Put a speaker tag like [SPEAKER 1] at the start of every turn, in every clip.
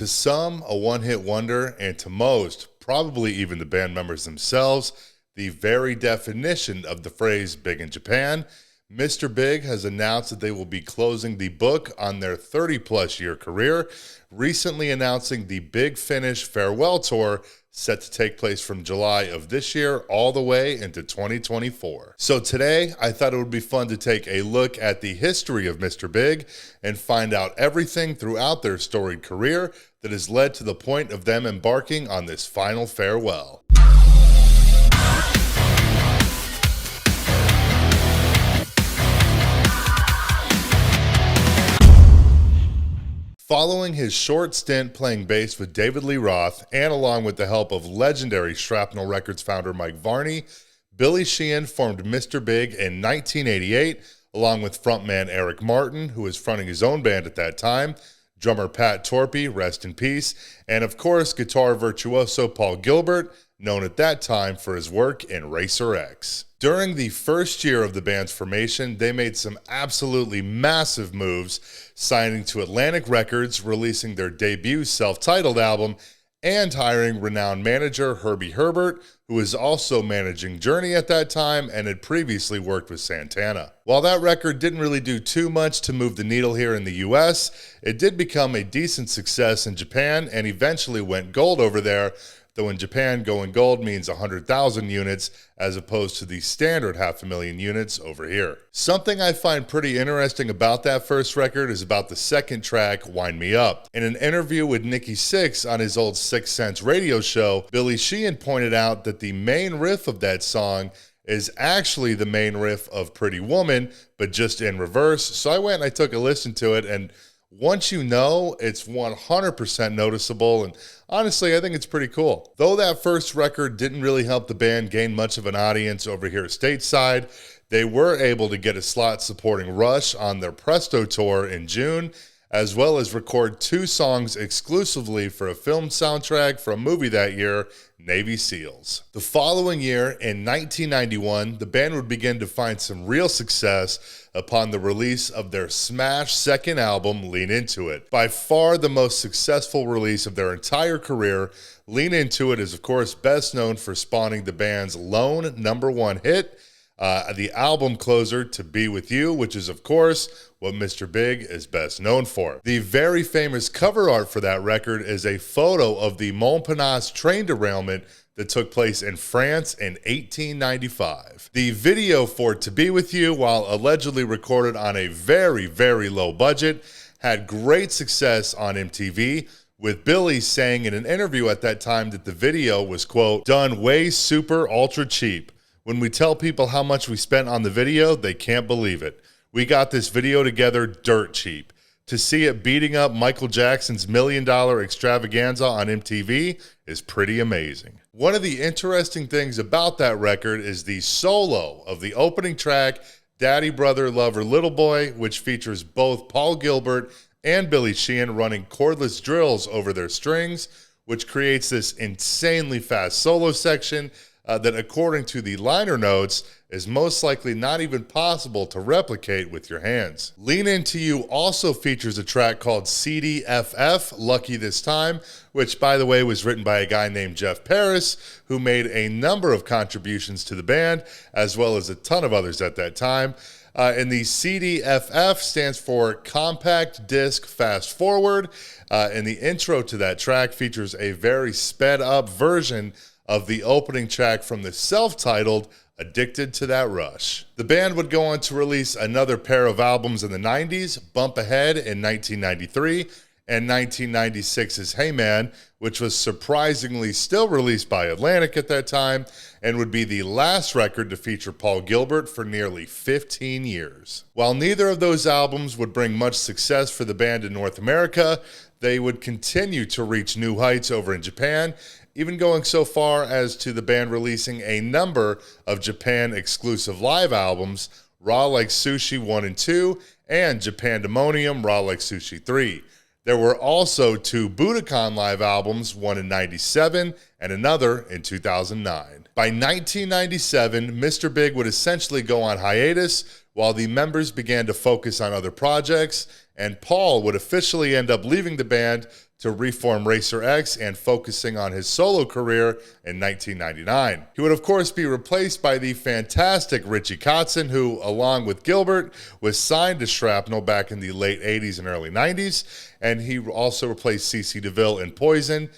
[SPEAKER 1] To some, a one-hit wonder, and to most, probably even the band members themselves, the very definition of the phrase big in Japan, Mr. Big has announced that they will be closing the book on their 30-plus year career, recently announcing the Big Finish Farewell Tour set to take place from July of this year all the way into 2024. So today, I thought it would be fun to take a look at the history of Mr. Big and find out everything throughout their storied career that has led to the point of them embarking on this final farewell. Following his short stint playing bass with David Lee Roth, and along with the help of legendary Shrapnel Records founder Mike Varney, Billy Sheehan formed Mr. Big in 1988, along with frontman Eric Martin, who was fronting his own band at that time, drummer Pat Torpey, rest in peace, and of course guitar virtuoso Paul Gilbert, known at that time for his work in Racer X. During the first year of the band's formation, they made some absolutely massive moves, signing to Atlantic Records, releasing their debut self-titled album, and hiring renowned manager Herbie Herbert, who was also managing Journey at that time and had previously worked with Santana. While that record didn't really do too much to move the needle here in the US, it did become a decent success in Japan and eventually went gold over there, though in Japan, going gold means 100,000 units as opposed to the standard 500,000 units over here. Something I find pretty interesting about that first record is about the second track, Wind Me Up. In an interview with Nikki Sixx on his old Sixth Sense radio show, Billy Sheehan pointed out that the main riff of that song is actually the main riff of Pretty Woman, but just in reverse. So I went and I took a listen to it, and once you know, it's 100% noticeable, and honestly, I think it's pretty cool. Though that first record didn't really help the band gain much of an audience over here stateside, they were able to get a slot supporting Rush on their Presto tour in June, as well as record 2 songs exclusively for a film soundtrack for a movie that year, Navy SEALs. The following year, in 1991, the band would begin to find some real success upon the release of their smash second album, Lean Into It. By far the most successful release of their entire career, Lean Into It is of course best known for spawning the band's lone #1 hit, the album closer To Be With You, which is of course what Mr. Big is best known for. The very famous cover art for that record is a photo of the Montparnasse train derailment that took place in France in 1895. The video for To Be With You, while allegedly recorded on a very, very low budget, had great success on MTV, with Billy saying in an interview at that time that the video was, quote, done way super ultra cheap. When we tell people how much we spent on the video, they can't believe it. We got this video together dirt cheap. To see it beating up Michael Jackson's $1 Million Extravaganza on MTV is pretty amazing. One of the interesting things about that record is the solo of the opening track, Daddy, Brother, Lover, Little Boy, which features both Paul Gilbert and Billy Sheehan running cordless drills over their strings, which creates this insanely fast solo section that, according to the liner notes, is most likely not even possible to replicate with your hands. Lean Into You also features a track called CDFF, Lucky This Time, which, by the way, was written by a guy named Jeff Paris, who made a number of contributions to the band, as well as a ton of others at that time. And the CDFF stands for Compact Disc Fast Forward, and the intro to that track features a very sped up version of the opening track from the self-titled Addicted to That Rush. The band would go on to release another pair of albums in the 90s, Bump Ahead in 1993, and 1996's Hey Man, which was surprisingly still released by Atlantic at that time, and would be the last record to feature Paul Gilbert for nearly 15 years. While neither of those albums would bring much success for the band in North America, they would continue to reach new heights over in Japan, even going so far as to the band releasing a number of Japan-exclusive live albums, Raw Like Sushi 1 and 2, and Japandemonium Raw Like Sushi 3. There were also 2 Budokan live albums, one in 97 and another in 2009. By 1997, Mr. Big would essentially go on hiatus while the members began to focus on other projects, and Paul would officially end up leaving the band to reform Racer X and focusing on his solo career in 1999. He would of course be replaced by the fantastic Richie Kotzen, who, along with Gilbert, was signed to Shrapnel back in the late 80s and early 90s, and he also replaced CeCe DeVille in Poison.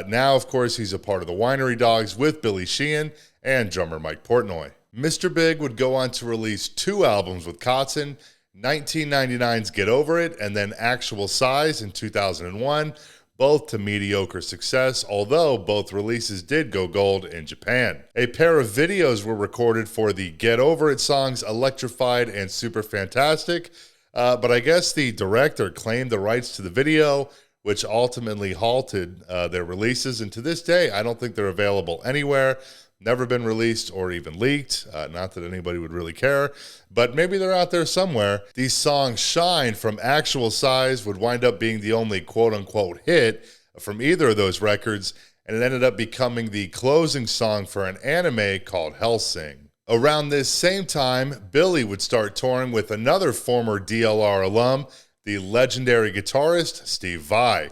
[SPEAKER 1] Now, of course, he's a part of the Winery Dogs with Billy Sheehan and drummer Mike Portnoy. Mr. Big would go on to release 2 albums with Kotzen, 1999's Get Over It and then Actual Size in 2001, both to mediocre success, although both releases did go gold in Japan. A pair of videos were recorded for the Get Over It songs Electrified and Super Fantastic, but I guess the director claimed the rights to the video, which ultimately halted their releases, and to this day, I don't think they're available anywhere. Never been released or even leaked. Not that anybody would really care, but maybe they're out there somewhere. These songs Shine from Actual Size would wind up being the only quote-unquote hit from either of those records, and it ended up becoming the closing song for an anime called Hellsing. Around this same time, Billy would start touring with another former DLR alum, the legendary guitarist Steve Vai.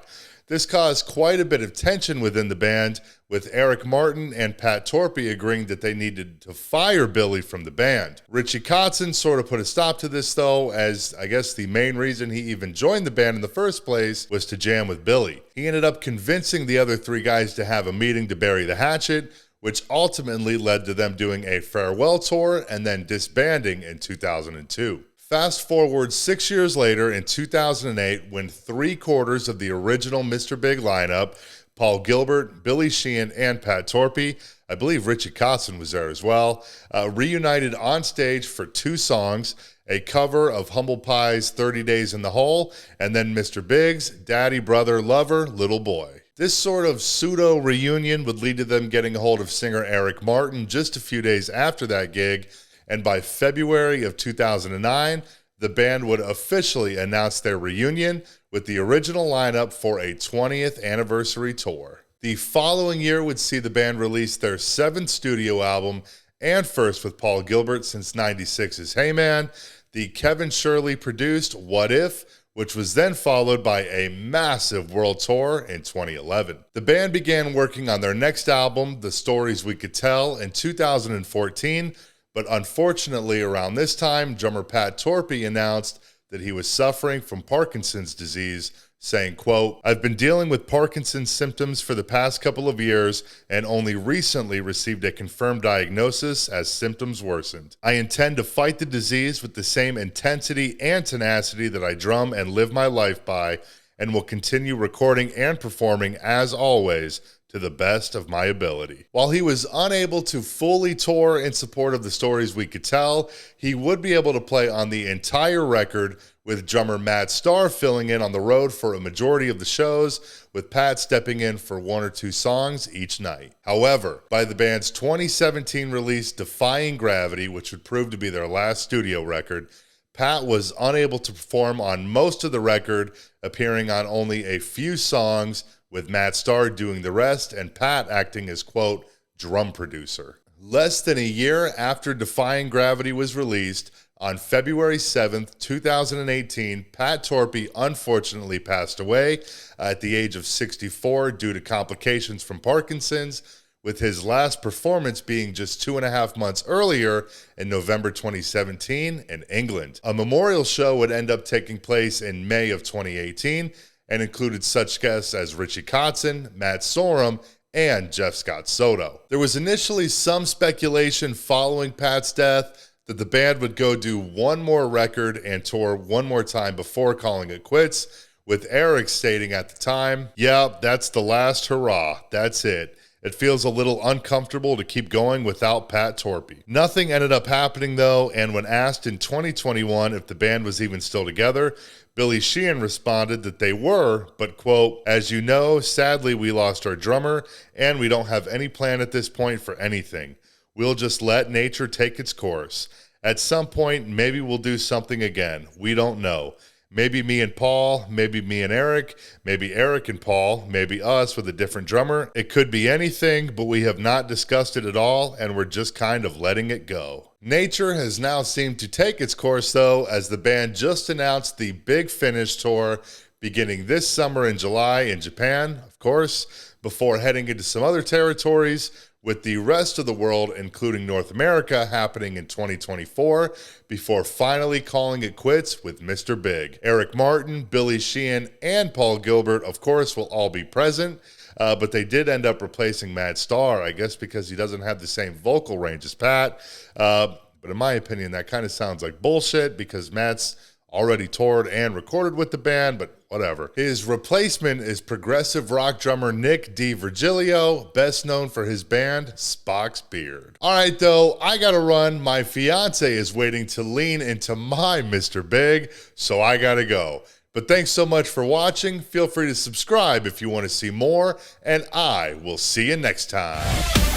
[SPEAKER 1] This caused quite a bit of tension within the band, with Eric Martin and Pat Torpey agreeing that they needed to fire Billy from the band. Richie Kotzen sort of put a stop to this though, as I guess the main reason he even joined the band in the first place was to jam with Billy. He ended up convincing the other 3 guys to have a meeting to bury the hatchet, which ultimately led to them doing a farewell tour and then disbanding in 2002. Fast forward 6 years later in 2008, when 3/4 of the original Mr. Big lineup, Paul Gilbert, Billy Sheehan, and Pat Torpey, I believe Richie Kotzen was there as well, reunited on stage for 2 songs, a cover of Humble Pie's 30 Days in the Hole, and then Mr. Big's Daddy, Brother, Lover, Little Boy. This sort of pseudo reunion would lead to them getting a hold of singer Eric Martin just a few days after that gig, and by February of 2009, the band would officially announce their reunion with the original lineup for a 20th anniversary tour. The following year would see the band release their 7th studio album, and first with Paul Gilbert since '96's Hey Man, the Kevin Shirley produced What If, which was then followed by a massive world tour in 2011. The band began working on their next album, The Stories We Could Tell, in 2014, but unfortunately around this time, drummer Pat Torpey announced that he was suffering from Parkinson's disease, saying, quote, "I've been dealing with Parkinson's symptoms for the past couple of years and only recently received a confirmed diagnosis as symptoms worsened. I intend to fight the disease with the same intensity and tenacity that I drum and live my life by, and will continue recording and performing as always to the best of my ability." While he was unable to fully tour in support of The Stories We Could Tell, he would be able to play on the entire record, with drummer Matt Starr filling in on the road for a majority of the shows, with Pat stepping in for 1 or 2 songs each night. However, by the band's 2017 release Defying Gravity, which would prove to be their last studio record, Pat was unable to perform on most of the record, appearing on only a few songs, with Matt Starr doing the rest and Pat acting as, quote, drum producer. Less than a year after Defying Gravity was released, on February 7th, 2018, Pat Torpey unfortunately passed away at the age of 64 due to complications from Parkinson's, with his last performance being just 2.5 months earlier in November 2017 in England. A memorial show would end up taking place in May of 2018 and included such guests as Richie Kotzen, Matt Sorum, and Jeff Scott Soto. There was initially some speculation following Pat's death that the band would go do one more record and tour one more time before calling it quits, with Eric stating at the time, "Yeah, that's the last hurrah, that's it. It feels a little uncomfortable to keep going without Pat Torpey." Nothing ended up happening though, and when asked in 2021 if the band was even still together, Billy Sheehan responded that they were, but, quote, "As you know, sadly we lost our drummer, and we don't have any plan at this point for anything. We'll just let nature take its course. At some point, maybe we'll do something again. We don't know. Maybe me and Paul, maybe me and Eric, maybe Eric and Paul, maybe us with a different drummer. It could be anything, but we have not discussed it at all, and we're just kind of letting it go." Nature has now seemed to take its course, though, as the band just announced the Big Finish tour, beginning this summer in July in Japan, of course, before heading into some other territories, with the rest of the world, including North America, happening in 2024, before finally calling it quits with Mr. Big. Eric Martin, Billy Sheehan, and Paul Gilbert, of course, will all be present, but they did end up replacing Matt Starr, I guess because he doesn't have the same vocal range as Pat. But in my opinion, that kind of sounds like bullshit because Matt's already toured and recorded with the band, but whatever. His replacement is progressive rock drummer Nick DiVirgilio, best known for his band Spocks Beard. All right, though, I gotta run. My fiance is waiting to lean into my Mr. Big, so I gotta go. But thanks so much for watching. Feel free to subscribe if you want to see more, and I will see you next time.